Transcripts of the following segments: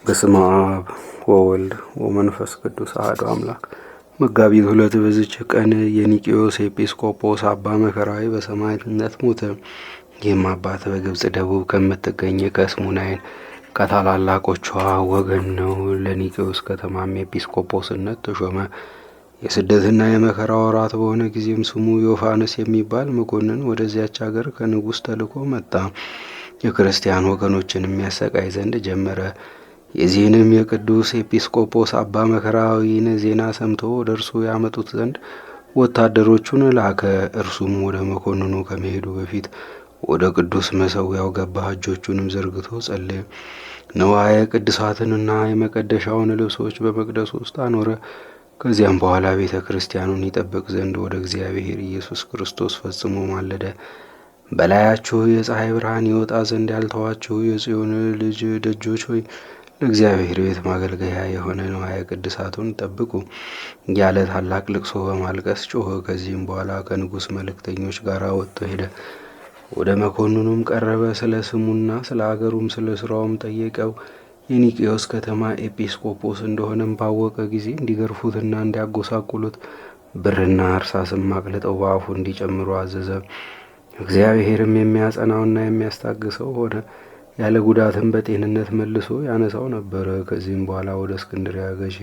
በስመ አብ ወወልድ ወመንፈስ ቅዱስ አሐዱ አምላክ። መጋቢት 2 በዚች ቀን የኒቅዮስ ኤጲስቆጶስ አባ መከራዊ በሰማዕትነት ሞተ። ይህም አባት በግብጽ ደቡብ ከምትገኝ ከስሙናይን ከታላላቆቿ ወገን ነው። ለኒቅዮስ ከተማም ኤጲስቆጶስነት ተሾመ። የስደትና የመከራ ወራት በሆነ ጊዜም ስሙ ዮፋንስ የሚባል መኮንን ወደዚያች አገር ከንጉሥ ተልኮ መጣ። የክርስቲያን ወገኖችን የሚያሰቃይ ዘንድ ጀመረ። የዚህንም የቅዱስ ኤጲስቆጶስ አባ መከራዊን ዜና ሰምቶ ወደ እርሱ ያመጡት ዘንድ ወታደሮቹን ላከ። እርሱም ወደ መኮንኑ ከመሄዱ በፊት ወደ ቅዱስ መሠዊያው ገባ። እጆቹንም ዘርግቶ ጸለየ። ንዋየ ቅድሳትንና የመቀደሻውን ልብሶች በመቅደሱ ውስጥ አኖረ። ከዚያም በኋላ ቤተ ክርስቲያኑን ይጠብቅ ዘንድ ወደ እግዚአብሔር ኢየሱስ ክርስቶስ ፈጽሞ ማለደ። በላያችሁ የፀሐይ ብርሃን ይወጣ ዘንድ ያልተዋችሁ የጽዮን ልጅ ደጆች ሆይ ለእግዚአብሔር ቤት ማገልገያ የሆነ ንዋየ ቅድሳቱን ጠብቁ ያለ ታላቅ ልቅሶ በማልቀስ ጮኸ። ከዚህም በኋላ ከንጉሥ መልእክተኞች ጋር ወጥቶ ሄደ። ወደ መኮንኑም ቀረበ። ስለ ስሙና ስለ አገሩም ስለ ስራውም ጠየቀው። የኒቅዮስ ከተማ ኤጲስቆጶስ እንደሆነም ባወቀ ጊዜ እንዲገርፉትና እንዲያጎሳቁሉት ብርና እርሳስም አቅልጠው በአፉ እንዲጨምሩ አዘዘ። እግዚአብሔርም የሚያጸናውና የሚያስታግሰው ሆነ። ያለ ጉዳትም በጤንነት መልሶ ያነሳው ነበረ። ከዚህም በኋላ ወደ እስክንድርያ ገዢ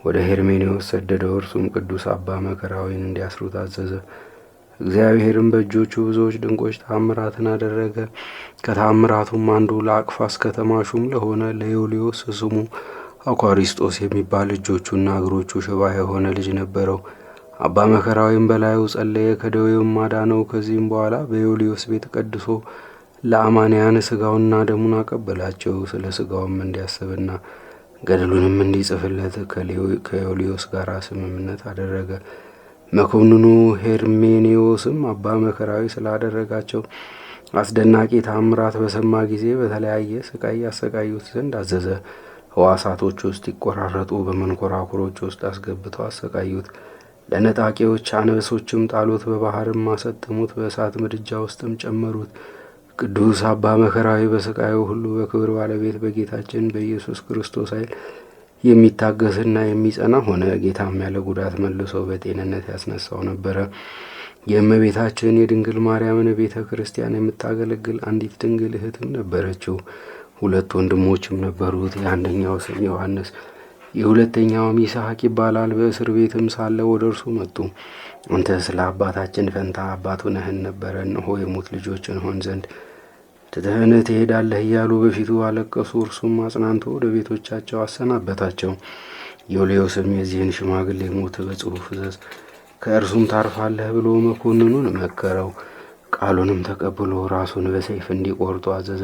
ወደ ሄርሜኔዎስ ሰደደው። እርሱም ቅዱስ አባ መከራዊን እንዲያስሩት አዘዘ። እግዚአብሔርም በእጆቹ ብዙዎች ድንቆች ተአምራትን አደረገ። ከተአምራቱም አንዱ ለአቅፋስ ከተማ ሹም ለሆነ ለዮልዮስ ስሙ አኳሪስጦስ የሚባል እጆቹና እግሮቹ ሽባ የሆነ ልጅ ነበረው። አባ መከራዊም በላዩ ጸለየ፣ ከደዌውም አዳነው። ከዚህም በኋላ በዮልዮስ ቤት ቀድሶ ለአማንያን ስጋውና ደሙን አቀበላቸው። ስለ ስጋውም እንዲያስብና ገድሉንም እንዲጽፍለት ከዮልዮስ ጋር ስምምነት አደረገ። መኮንኑ ሄርሜኔዎስም አባ መከራዊ ስላደረጋቸው አስደናቂ ታምራት በሰማ ጊዜ በተለያየ ስቃይ ያሰቃዩት ዘንድ አዘዘ። ሕዋሳቶች ውስጥ ይቆራረጡ በመንኮራኩሮች ውስጥ አስገብተው አሰቃዩት። ለነጣቂዎች አንበሶችም ጣሉት፣ በባህርም አሰጠሙት፣ በእሳት ምድጃ ውስጥም ጨመሩት። ቅዱስ አባ መከራዊ በስቃዩ ሁሉ በክብር ባለቤት በጌታችን በኢየሱስ ክርስቶስ ኃይል የሚታገስና የሚጸና ሆነ። ጌታም ያለ ጉዳት መልሶ በጤንነት ያስነሳው ነበረ። የእመቤታችን የድንግል ማርያምን ቤተ ክርስቲያን የምታገለግል አንዲት ድንግል እህትም ነበረችው። 2 ወንድሞችም ነበሩት። የአንደኛው ስም ዮሐንስ የሁለተኛውም ይስሐቅ ይባላል። በእስር ቤትም ሳለ ወደ እርሱ መጡ። አንተ ስለ አባታችን ፈንታ አባቱ ነህን ነበረ። እነሆ የሙት ልጆች እንሆን ዘንድ ትተህን ትሄዳለህ እያሉ በፊቱ አለቀሱ። እርሱም አጽናንቶ ወደ ቤቶቻቸው አሰናበታቸው። ዮልዮስም የዚህን ሽማግሌ ሞት በጽሑፍ እዘዝ፣ ከእርሱም ታርፋለህ ብሎ መኮንኑን መከረው። ቃሉንም ተቀብሎ ራሱን በሰይፍ እንዲቆርጡ አዘዘ።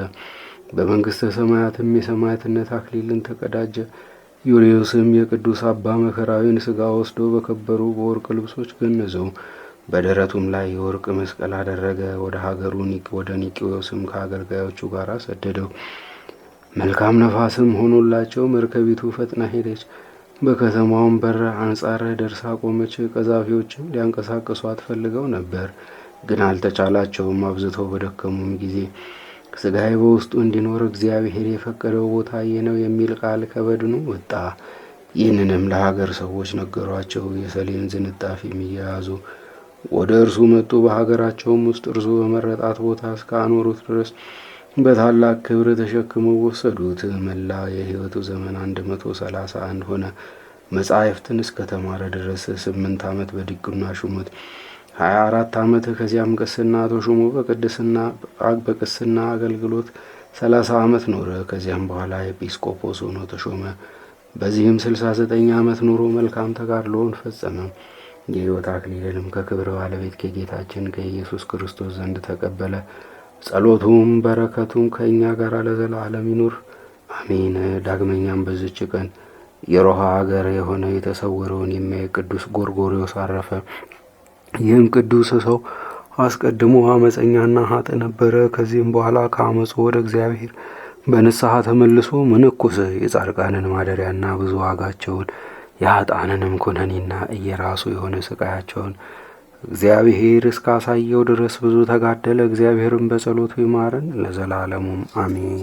በመንግሥተ ሰማያትም የሰማዕትነት አክሊልን ተቀዳጀ። ዮልዮስም የቅዱስ አባ መከራዊን ሥጋ ወስዶ በከበሩ በወርቅ ልብሶች ገነዘው። በደረቱም ላይ የወርቅ መስቀል አደረገ። ወደ ሀገሩ ወደ ኒቅዮስም ከአገልጋዮቹ ጋር ሰደደው። መልካም ነፋስም ሆኖላቸው መርከቢቱ ፈጥና ሄደች። በከተማውም በር አንጻር ደርሳ ቆመች። ቀዛፊዎችም ሊያንቀሳቅሷት ፈልገው ነበር፣ ግን አልተቻላቸውም። አብዝተው በደከሙም ጊዜ ሥጋዬ በውስጡ እንዲኖር እግዚአብሔር የፈቀደው ቦታ ይህ ነው የሚል ቃል ከበድኑ ወጣ። ይህንንም ለሀገር ሰዎች ነገሯቸው። የሰሌን ዝንጣፊም እየያዙ ወደ እርሱ መጡ። በሀገራቸውም ውስጥ እርሱ በመረጣት ቦታ እስከ አኖሩት ድረስ በታላቅ ክብር ተሸክመው ወሰዱት። መላ የሕይወቱ ዘመን 131 ሆነ። መጻሕፍትን እስከ ተማረ ድረስ 8 ዓመት በዲቁና ሹመት 24 ዓመት። ከዚያም ቅስና ተሾሞ በቅስና አገልግሎት 30 ዓመት ኖረ። ከዚያም በኋላ ኤጲስቆጶስ ሆኖ ተሾመ። በዚህም 69 ዓመት ኖሮ መልካም ተጋድሎውን ፈጸመ። የሕይወት አክሊልንም ከክብር ባለቤት ከጌታችን ከኢየሱስ ክርስቶስ ዘንድ ተቀበለ። ጸሎቱም በረከቱም ከእኛ ጋር ለዘላለም ይኑር አሜን። ዳግመኛም በዚች ቀን የሮሃ ሀገር የሆነ የተሰወረውን የሚያይ ቅዱስ ጎርጎርዮስ አረፈ። ይህም ቅዱስ ሰው አስቀድሞ አመፀኛና ኃጥ ነበረ። ከዚህም በኋላ ከአመፁ ወደ እግዚአብሔር በንስሐ ተመልሶ መነኮሰ። የጻድቃንን ማደሪያና ብዙ ዋጋቸውን የኃጥአንንም ኩነኔና እየራሱ የሆነ ስቃያቸውን እግዚአብሔር እስካሳየው ድረስ ብዙ ተጋደለ። እግዚአብሔርም በጸሎቱ ይማረን ለዘላለሙም አሜን።